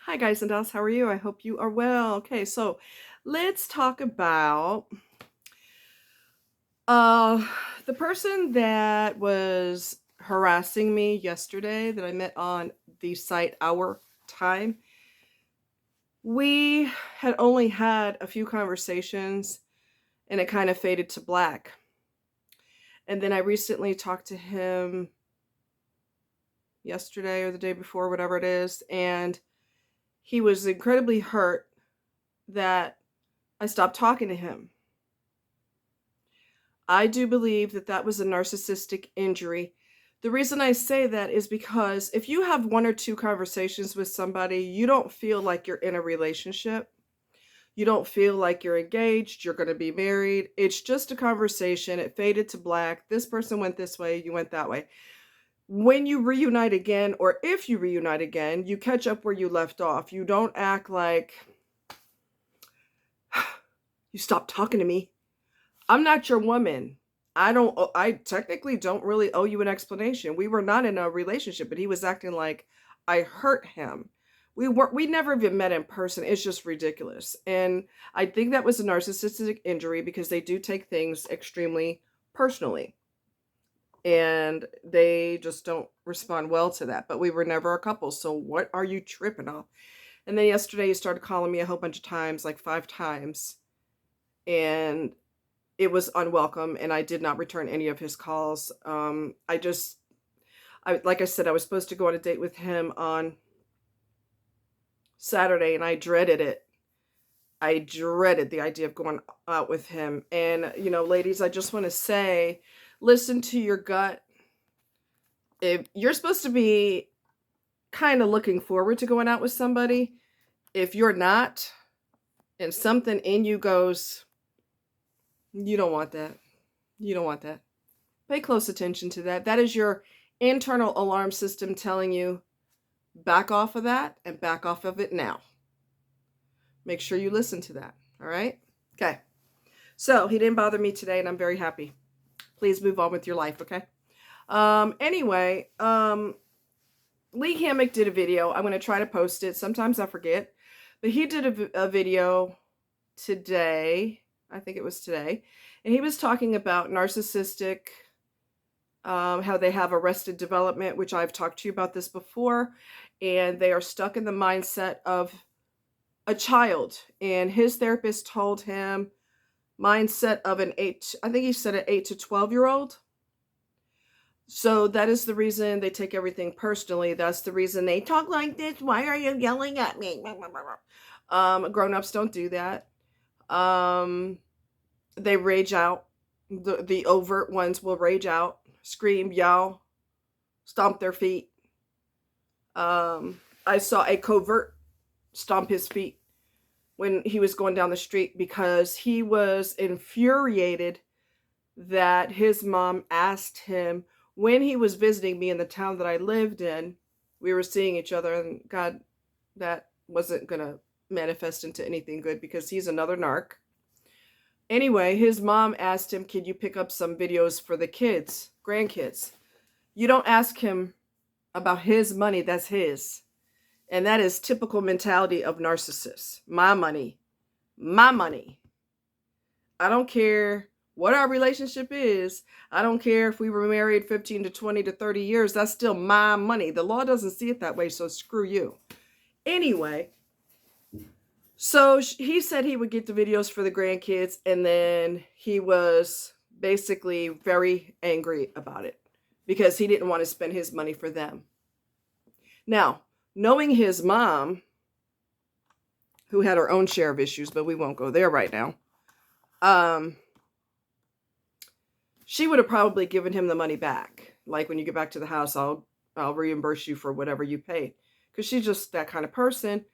Hi guys and dolls, how are you? I hope you are well. Okay, so let's talk about uh the person that was harassing me yesterday that I met on the site Our Time. We had only had a few conversations and it kind of faded to black. And then I recently talked to him yesterday or the day before, whatever it is, and he was incredibly hurt that I stopped talking to him. I do believe that that was a narcissistic injury. The reason I say that is because if you have one or two conversations with somebody, you don't feel like you're in a relationship. You don't feel like you're engaged, you're going to be married. It's just a conversation. It faded to black. This person went this way, you went that way. When you reunite again, or if you reunite again, you catch up where you left off. You don't act like you stopped talking to me. I'm not your woman. I technically don't really owe you an explanation. We were not in a relationship, but he was acting like I hurt him. We never even met in person. It's just ridiculous. And I think that was a narcissistic injury because they do take things extremely personally. And they just don't respond well to that. But we were never a couple. So what are you tripping off? And then yesterday he started calling me a whole bunch of times, like 5 times. And it was unwelcome, and I did not return any of his calls. Like I said, I was supposed to go on a date with him on Saturday, and I dreaded it. I dreaded the idea of going out with him. And, ladies, I just want to say, listen to your gut. If you're supposed to be kind of looking forward to going out with somebody, if you're not, and something in you goes, you don't want that. You don't want that. Pay close attention to that. That is your internal alarm system telling you back off of that and back off of it now. Make sure you listen to that. All right? Okay. So he didn't bother me today, and I'm very happy. Please move on with your life, okay? Anyway, Lee Hammock did a video. I'm going to try to post it. Sometimes I forget. But he did a video today. I think it was today. And he was talking about narcissistic, how they have arrested development, which I've talked to you about this before. And they are stuck in the mindset of a child. And his therapist told him mindset of an 8 to 12-year-old. So that is the reason they take everything personally. That's the reason they talk like this. Why are you yelling at me? Grown-ups don't do that. They rage out. The overt ones will rage out, scream, yell, stomp their feet. I saw a covert stomp his feet when he was going down the street because he was infuriated that his mom asked him when he was visiting me in the town that I lived in. We were seeing each other, and God, that wasn't going to manifest into anything good because he's another narc. Anyway, his mom asked him, "Can you pick up some videos for the kids, grandkids?" You don't ask him about his money, that's his. And that is typical mentality of narcissists. My money. My money. I don't care what our relationship is. I don't care if we were married 15 to 20 to 30 years. That's still my money. The law doesn't see it that way, so screw you. Anyway, so he said he would get the videos for the grandkids, and then he was basically very angry about it because he didn't want to spend his money for them. Now, knowing his mom, who had her own share of issues, but we won't go there right now, she would have probably given him the money back. Like, when you get back to the house, I'll reimburse you for whatever you paid. Because she's just that kind of person.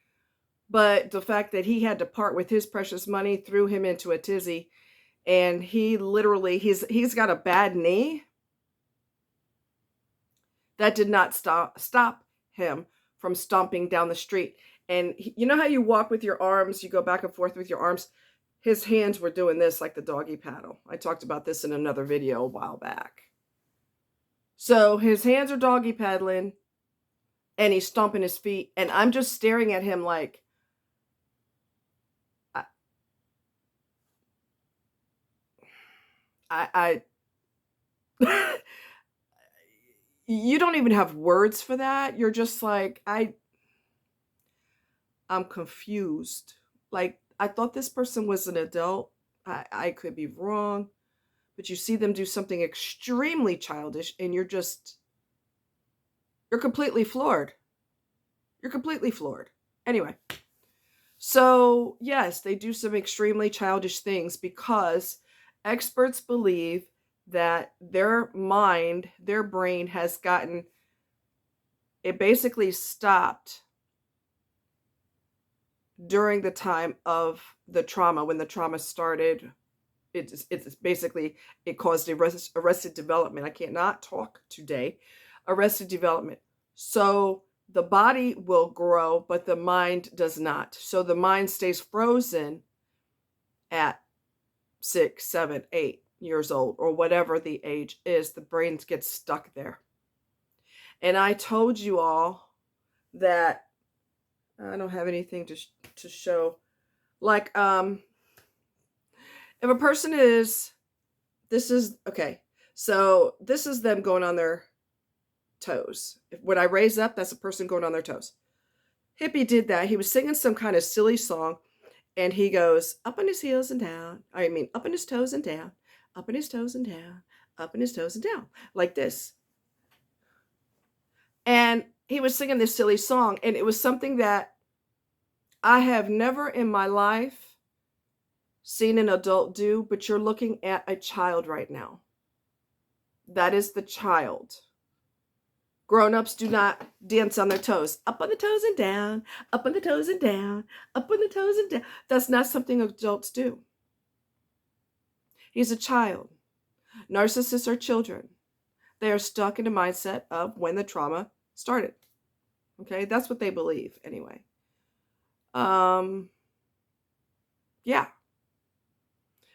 But the fact that he had to part with his precious money threw him into a tizzy. And he literally, he's got a bad knee. That did not stop him from stomping down the street. And you know how you walk with your arms, you go back and forth with your arms? His hands were doing this like the doggy paddle. I talked about this in another video a while back. So his hands are doggy paddling. and he's stomping his feet, and I'm just staring at him like, I, I, you don't even have words for that. You're just like, I'm confused. Like, I thought this person was an adult. I could be wrong, but you see them do something extremely childish, and you're completely floored. You're completely floored. Anyway, so yes, they do some extremely childish things because experts believe that their mind, their brain has gotten, it basically stopped during the time of the trauma. When the trauma started, it's basically, it caused arrested development. I can't not talk today. Arrested development. So the body will grow, but the mind does not. So the mind stays frozen at 6, 7, 8 years old, or whatever the age is. The brain gets stuck there. And I told you all that I don't have anything to show. Like, if a person is, this is, okay, so this is them going on their toes. When I raise up, that's a person going on their toes. Hippie did that. He was singing some kind of silly song, and he goes up on his heels and down. I mean, up on his toes and down, up on his toes and down, up on his toes and down, like this. And he was singing this silly song, and it was something that I have never in my life seen an adult do, but you're looking at a child right now. That is the child. Grown-ups do not dance on their toes. Up on the toes and down, up on the toes and down, up on the toes and down. That's not something adults do. He's a child. Narcissists are children. They are stuck in a mindset of when the trauma started. Okay, that's what they believe anyway. Yeah.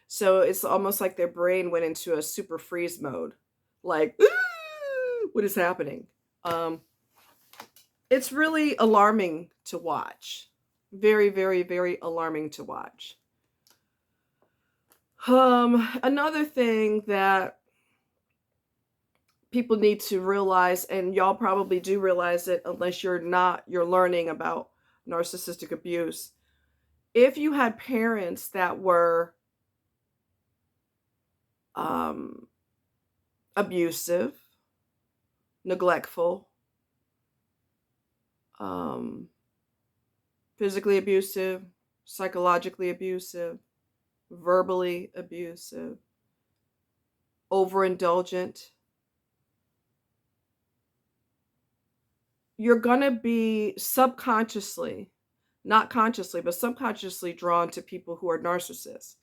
So it's almost like their brain went into a super freeze mode. Like, what is happening? It's really alarming to watch. Very, very, very alarming to watch. Another thing that people need to realize, and y'all probably do realize it unless you're learning about narcissistic abuse. If you had parents that were abusive, neglectful, physically abusive, psychologically abusive, verbally abusive, overindulgent, you're going to be subconsciously, not consciously, but subconsciously drawn to people who are narcissists.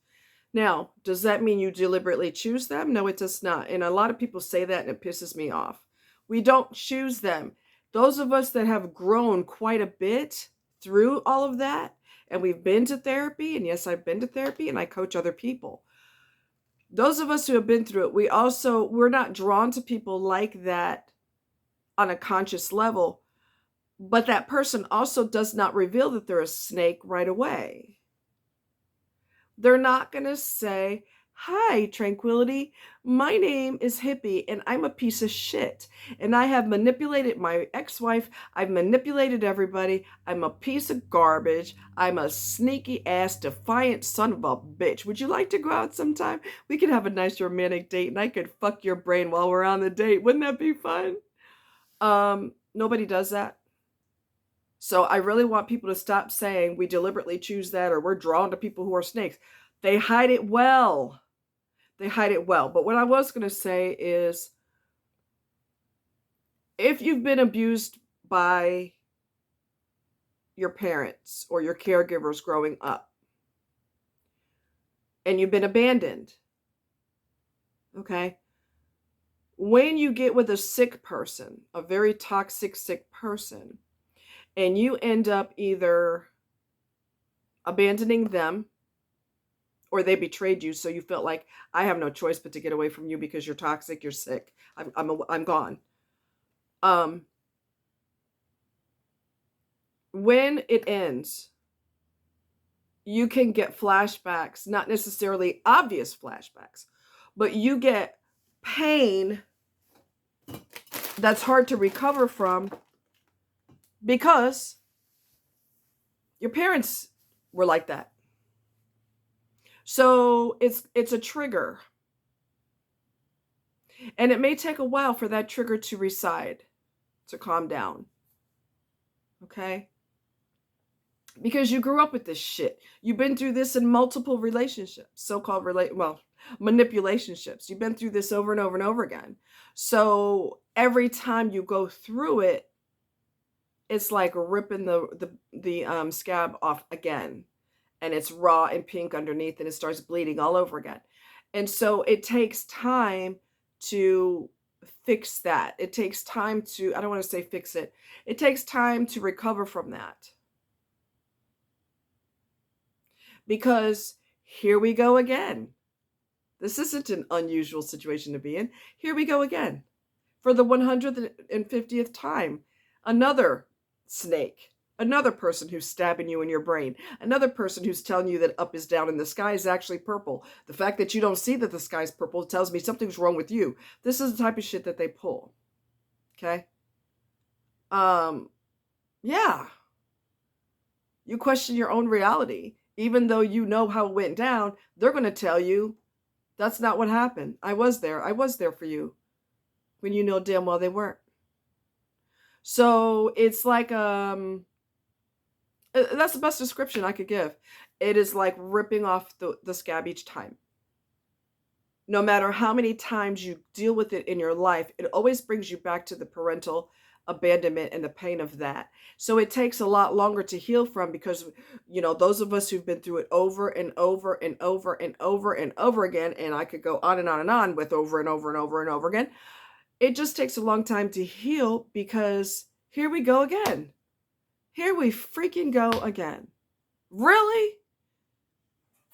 Now, does that mean you deliberately choose them? No, it does not. And a lot of people say that, and it pisses me off. We don't choose them. Those of us that have grown quite a bit through all of that, and we've been to therapy, and yes, I've been to therapy, and I coach other people. Those of us who have been through it, we're not drawn to people like that on a conscious level, but that person also does not reveal that they're a snake right away. They're not going to say, "Hi, Tranquility. My name is Hippie, and I'm a piece of shit. And I have manipulated my ex-wife. I've manipulated everybody. I'm a piece of garbage. I'm a sneaky ass, defiant son of a bitch. Would you like to go out sometime? We could have a nice romantic date, and I could fuck your brain while we're on the date. Wouldn't that be fun?" Nobody does that. So I really want people to stop saying we deliberately choose that or we're drawn to people who are snakes. They hide it well. They hide it well. But what I was going to say is, if you've been abused by your parents or your caregivers growing up, and you've been abandoned, okay? When you get with a sick person, a very toxic, sick person, and you end up either abandoning them or they betrayed you, so you felt like, I have no choice but to get away from you because you're toxic, you're sick, I'm gone. when it ends, you can get flashbacks, not necessarily obvious flashbacks, but you get pain that's hard to recover from because your parents were like that. So it's a trigger. And it may take a while for that trigger to reside, to calm down. Okay? Because you grew up with this shit. You've been through this in multiple relationships, so-called manipulationships. You've been through this over and over and over again. So every time you go through it, it's like ripping the scab off again, and it's raw and pink underneath, and it starts bleeding all over again. And so it takes time to fix that. It takes time to, I don't want to say fix it. It takes time to recover from that. Because here we go again. This isn't an unusual situation to be in. Here we go again. For the 150th time. Another snake. Another person who's stabbing you in your brain. Another person who's telling you that up is down and the sky is actually purple. The fact that you don't see that the sky's purple tells me something's wrong with you. This is the type of shit that they pull. Okay? Yeah. You question your own reality. Even though you know how it went down, they're going to tell you that's not what happened. I was there. I was there for you. When you know damn well they weren't. So it's like, that's the best description I could give. It is like ripping off the scab each time. No matter how many times you deal with it in your life, it always brings you back to the parental abandonment and the pain of that. So it takes a lot longer to heal from because, those of us who've been through it over and over and over and over and over again, and I could go on and on and on with over and over and over and over again, it just takes a long time to heal because here we go again. Here we freaking go again. Really?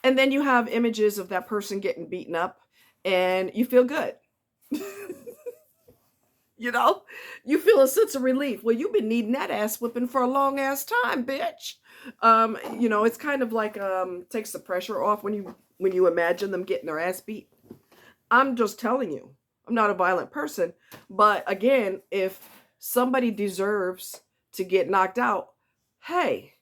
And then you have images of that person getting beaten up and you feel good. You feel a sense of relief. Well, you've been needing that ass whipping for a long ass time, bitch. It's kind of like takes the pressure off when you imagine them getting their ass beat. I'm just telling you, I'm not a violent person, but again, if somebody deserves to get knocked out, hey,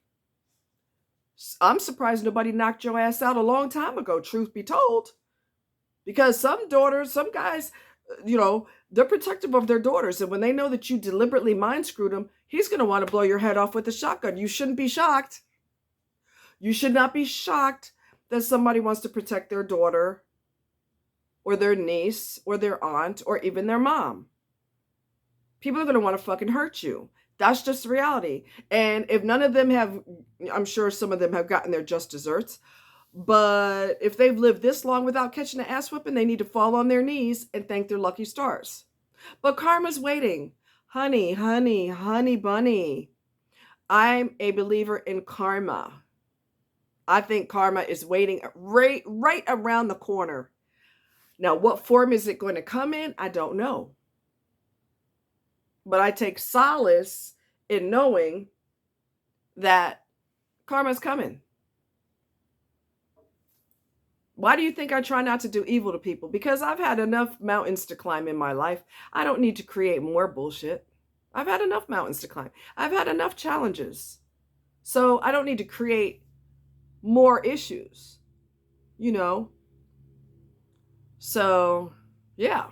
I'm surprised nobody knocked your ass out a long time ago, truth be told. Because some guys, they're protective of their daughters. And when they know that you deliberately mind screwed them, he's going to want to blow your head off with a shotgun. You shouldn't be shocked. You should not be shocked that somebody wants to protect their daughter or their niece or their aunt or even their mom. People are going to want to fucking hurt you. That's just reality. And if none of them have, I'm sure some of them have gotten their just desserts. But if they've lived this long without catching an ass whipping, they need to fall on their knees and thank their lucky stars. But karma's waiting. Honey, honey, honey bunny. I'm a believer in karma. I think karma is waiting right around the corner. Now, what form is it going to come in? I don't know. But I take solace in knowing that karma's coming. Why do you think I try not to do evil to people? Because I've had enough mountains to climb in my life. I don't need to create more bullshit. I've had enough mountains to climb. I've had enough challenges. So I don't need to create more issues, So, yeah.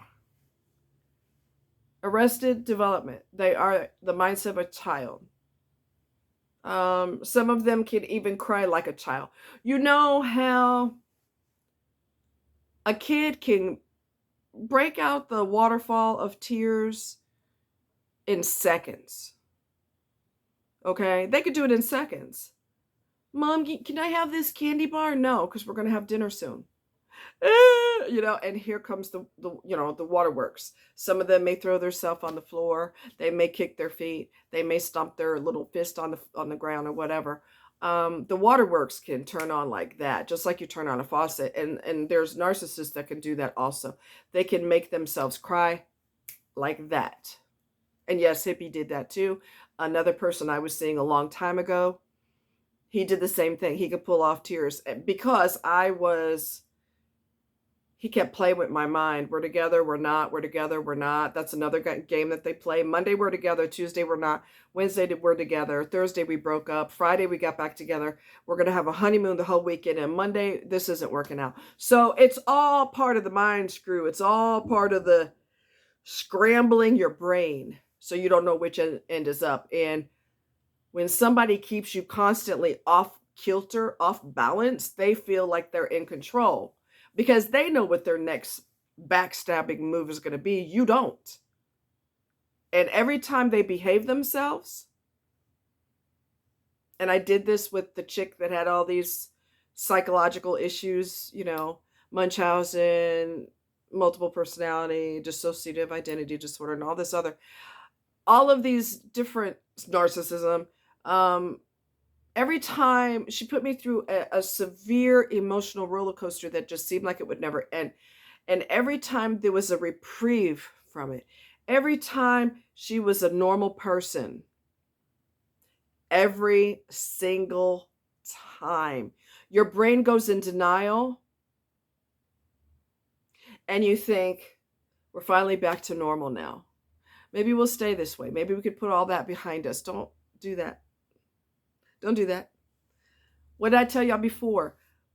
Arrested development. They are the mindset of a child. Some of them can even cry like a child. You know how a kid can break out the waterfall of tears in seconds. Okay? They could do it in seconds. Mom, can I have this candy bar? No, because we're going to have dinner soon. And here comes the waterworks. Some of them may throw themselves on the floor. They may kick their feet. They may stomp their little fist on the ground or whatever. The waterworks can turn on like that, just like you turn on a faucet. And there's narcissists that can do that also. They can make themselves cry like that. And yes, Hippie did that too. Another person I was seeing a long time ago, he did the same thing. He could pull off tears because he kept playing with my mind. We're together, we're not, we're together, we're not. That's another game that they play. Monday we're together, Tuesday we're not, Wednesday we're together, Thursday we broke up, Friday we got back together. We're going to have a honeymoon the whole weekend, and Monday this isn't working out. So it's all part of the mind screw. It's all part of the scrambling your brain so you don't know which end is up. And when somebody keeps you constantly off kilter, off balance, they feel like they're in control because they know what their next backstabbing move is going to be. You don't. And every time they behave themselves, and I did this with the chick that had all these psychological issues, Munchausen, multiple personality, dissociative identity disorder, and all of these different narcissism. Every time she put me through a severe emotional roller coaster that just seemed like it would never end. And every time there was a reprieve from it, every time she was a normal person, every single time, your brain goes in denial and you think, we're finally back to normal now. Maybe we'll stay this way. Maybe we could put all that behind us. Don't do that. Don't do that. What did I tell y'all before?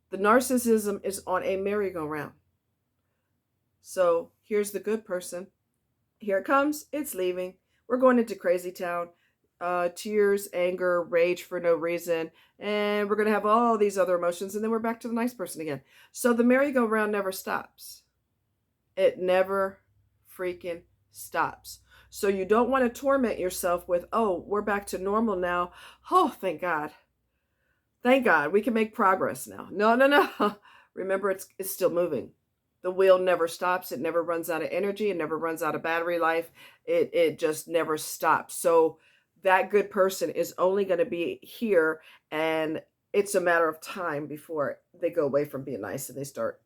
The narcissism is on a merry-go-round. So here's the good person. Here it comes. It's leaving. We're going into crazy town. Tears, anger, rage for no reason. And we're going to have all these other emotions. And then we're back to the nice person again. So the merry-go-round never stops. It never freaking stops. So you don't want to torment yourself with, oh, we're back to normal now. Oh, thank God. Thank God. We can make progress now. No. Remember, it's still moving. The wheel never stops. It never runs out of energy. It never runs out of battery life. It just never stops. So that good person is only going to be here, and it's a matter of time before they go away from being nice and they start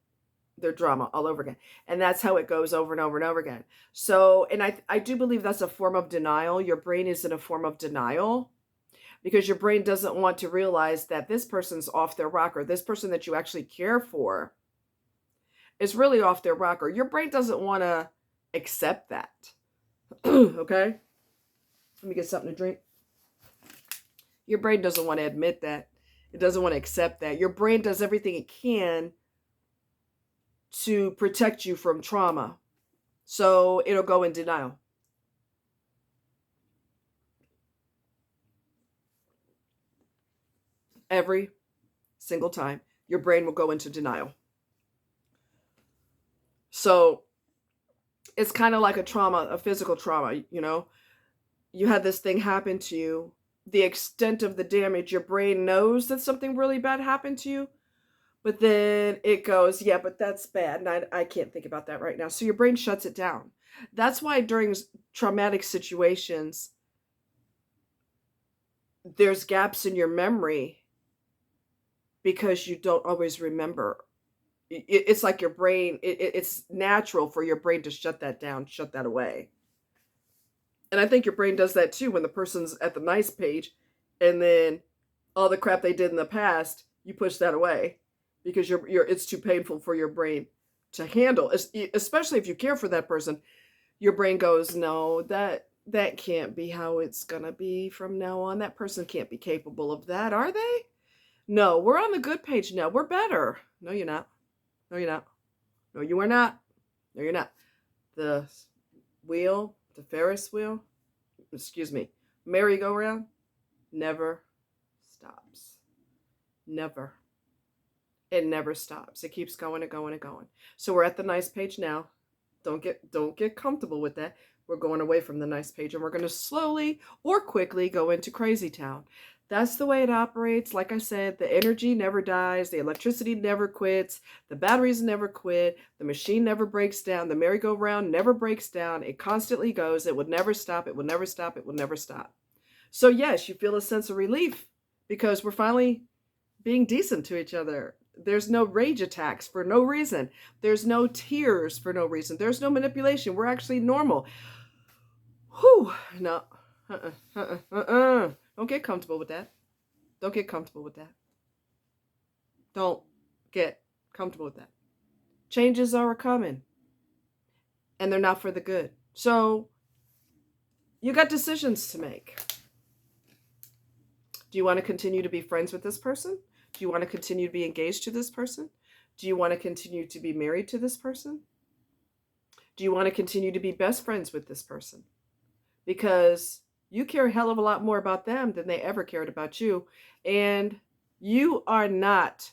their drama all over again. And that's how it goes over and over and over again. So, and I do believe that's a form of denial. Your brain is in a form of denial because your brain doesn't want to realize that this person's off their rocker. This person that you actually care for is really off their rocker. Your brain doesn't want to accept that. Okay? Let me get something to drink. Your brain doesn't want to admit that. It doesn't want to accept that. Your brain does everything it can to protect you from trauma. So it'll go in denial. Every single time, your brain will go into denial. So it's kind of like a trauma, a physical trauma, You had this thing happen to you. The extent of the damage, your brain knows that something really bad happened to you. But then it goes, yeah, but that's bad. And I can't think about that right now. So your brain shuts it down. That's why during traumatic situations, there's gaps in your memory because you don't always remember. It's like your brain, it's natural for your brain to shut that down, shut that away. And I think your brain does that too when the person's at the nice page and then all the crap they did in the past, you push that away. Because it's too painful for your brain to handle, especially if you care for that person. Your brain goes, no, that can't be how it's gonna be from now on. That person can't be capable of that, are they? No, we're on the good page now. We're better. No, you're not. No, you're not. No, you are not. No, you're not. The wheel, the Ferris wheel, merry-go-round, never stops. Never. It never stops. It keeps going and going and going. So we're at the nice page now. Don't get comfortable with that. We're going away from the nice page and we're going to slowly or quickly go into crazy town. That's the way it operates. Like I said, the energy never dies. The electricity never quits. The batteries never quit. The machine never breaks down. The merry-go-round never breaks down. It constantly goes. It would never stop. It will never stop. It will never stop. So yes, you feel a sense of relief because we're finally being decent to each other. There's no rage attacks for no reason. There's no tears for no reason. There's no manipulation. We're actually normal. Whew. No. Don't get comfortable with that. Don't get comfortable with that. Don't get comfortable with that. Changes are coming, and they're not for the good. So you got decisions to make. Do you want to continue to be friends with this person? Do you want to continue to be engaged to this person? Do you want to continue to be married to this person? Do you want to continue to be best friends with this person? Because you care a hell of a lot more about them than they ever cared about you. And you are not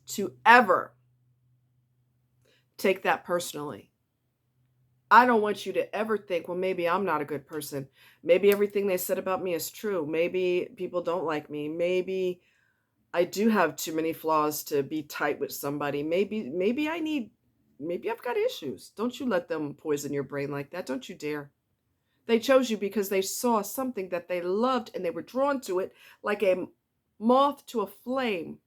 to ever take that personally. I don't want you to ever think, well, maybe I'm not a good person. Maybe everything they said about me is true. Maybe people don't like me. Maybe I do have too many flaws to be tight with somebody. Maybe I've got issues. Don't you let them poison your brain like that. Don't you dare. They chose you because they saw something that they loved and they were drawn to it like a moth to a flame.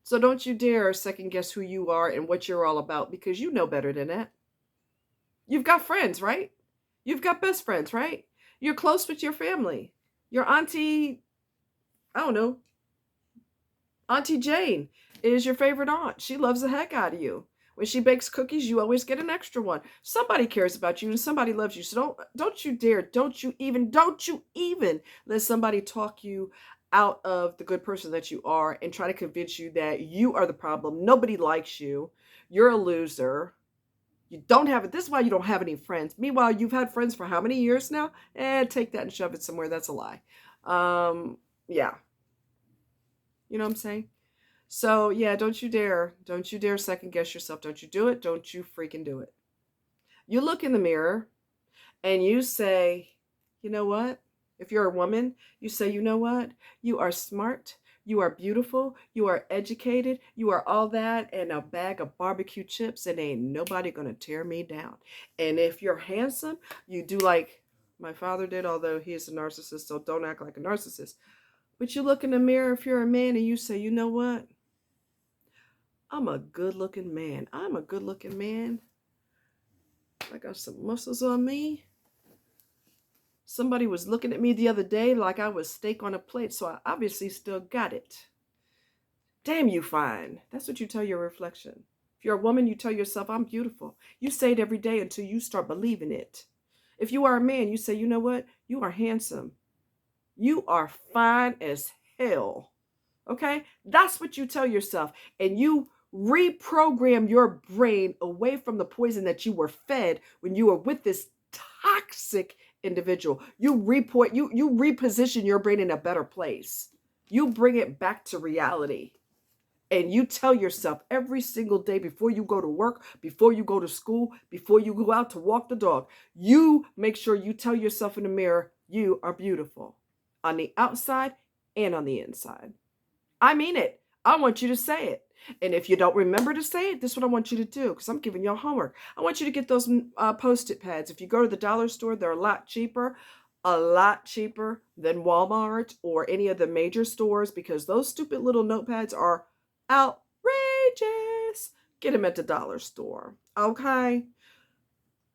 So don't you dare second guess who you are and what you're all about, because you know better than that. You've got friends, right? You've got best friends, right? You're close with your family. Your auntie, I don't know, Auntie Jane is your favorite aunt. She loves the heck out of you. When she bakes cookies, you always get an extra one. Somebody cares about you and somebody loves you. So don't you dare, don't you even let somebody talk you out of the good person that you are and try to convince you that you are the problem. Nobody likes you. You're a loser. You don't have it. This is why you don't have any friends. Meanwhile, you've had friends for how many years now? Take that and shove it somewhere. That's a lie. Yeah. You know what I'm saying? So yeah, don't you dare second guess yourself. Don't you do it. Don't you freaking do it. You look in the mirror and you say, you know what? If you're a woman, you say, you know what? You are smart. You are beautiful. You are educated. You are all that and a bag of barbecue chips, and ain't nobody going to tear me down. And if you're handsome, you do like my father did, although he is a narcissist, so don't act like a narcissist. But you look in the mirror if you're a man and you say, you know what? I'm a good looking man. I'm a good looking man. I got some muscles on me. Somebody was looking at me the other day like I was steak on a plate, so I obviously still got it. Damn, you fine. That's what you tell your reflection. If you're a woman, you tell yourself, I'm beautiful. You say it every day until you start believing it. If you are a man, you say, you know what? You are handsome. You are fine as hell. Okay? That's what you tell yourself. And you reprogram your brain away from the poison that you were fed when you were with this toxic individual. You reposition your brain in a better place. You bring it back to reality. And you tell yourself every single day before you go to work, before you go to school, before you go out to walk the dog, you make sure you tell yourself in the mirror, you are beautiful on the outside and on the inside. I mean it. I want you to say it. And if you don't remember to say it, this is what I want you to do, because I'm giving you homework. I want you to get those Post-it pads. If you go to the dollar store, they're a lot cheaper than Walmart or any of the major stores, because those stupid little notepads are outrageous. Get them at the dollar store. Okay?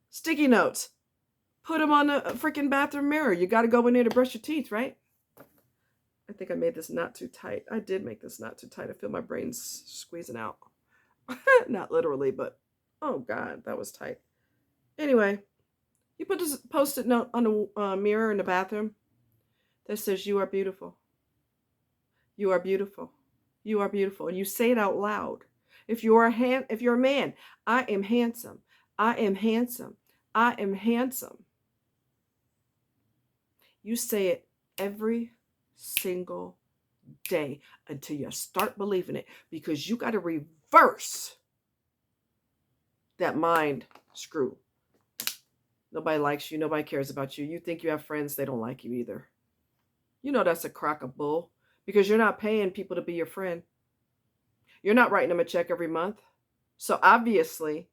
Sticky notes. Put them on the freaking bathroom mirror. You got to go in there to brush your teeth, right? I think I made this knot too tight. I did make this knot too tight. I feel my brain's squeezing out. Not literally, but oh God, that was tight. Anyway, you put this Post-it note on the mirror in the bathroom that says, you are beautiful. You are beautiful. You are beautiful. And you say it out loud. If you're a man, I am handsome. I am handsome. I am handsome. You say it every single day until you start believing it, because you got to reverse that mind screw. Nobody likes you. Nobody cares about you. You think you have friends. They don't like you either. You know that's a crock of bull, because you're not paying people to be your friend. You're not writing them a check every month. So obviously,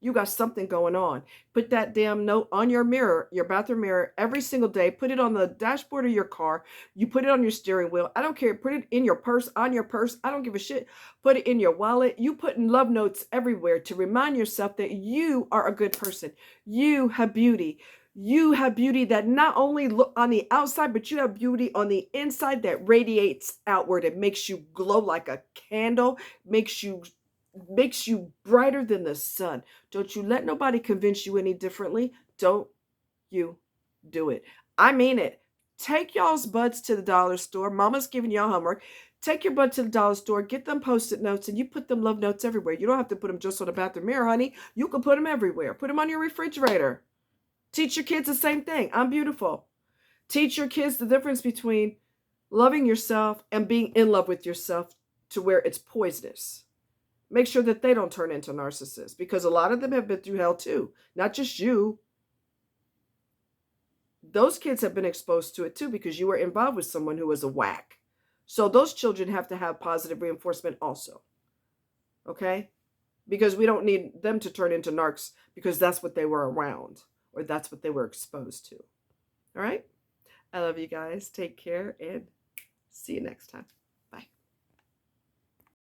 You got something going on. Put that damn note on your mirror, your bathroom mirror, every single day. Put it on the dashboard of your car. You put it on your steering wheel. I don't care. Put it in your purse, on your purse. I don't give a shit. Put it in your wallet. You put in love notes everywhere to remind yourself that you are a good person. You have beauty. You have beauty that not only look on the outside, but you have beauty on the inside that radiates outward. It makes you glow like a candle, makes you brighter than the sun. Don't you let nobody convince you any differently. Don't you do it. I mean it. Take y'all's butts to the dollar store. Mama's giving y'all homework. Take your butt to the dollar store, get them post-it notes, and you put them love notes everywhere. You don't have to put them just on the bathroom mirror, honey. You can put them everywhere. Put them on your refrigerator. Teach your kids the same thing. I'm beautiful. Teach your kids the difference between loving yourself and being in love with yourself to where it's poisonous. Make sure that they don't turn into narcissists, because a lot of them have been through hell too. Not just you. Those kids have been exposed to it too because you were involved with someone who was a whack. So those children have to have positive reinforcement also. Okay? Because we don't need them to turn into narcs because that's what they were around or that's what they were exposed to. All right? I love you guys. Take care and see you next time. Bye.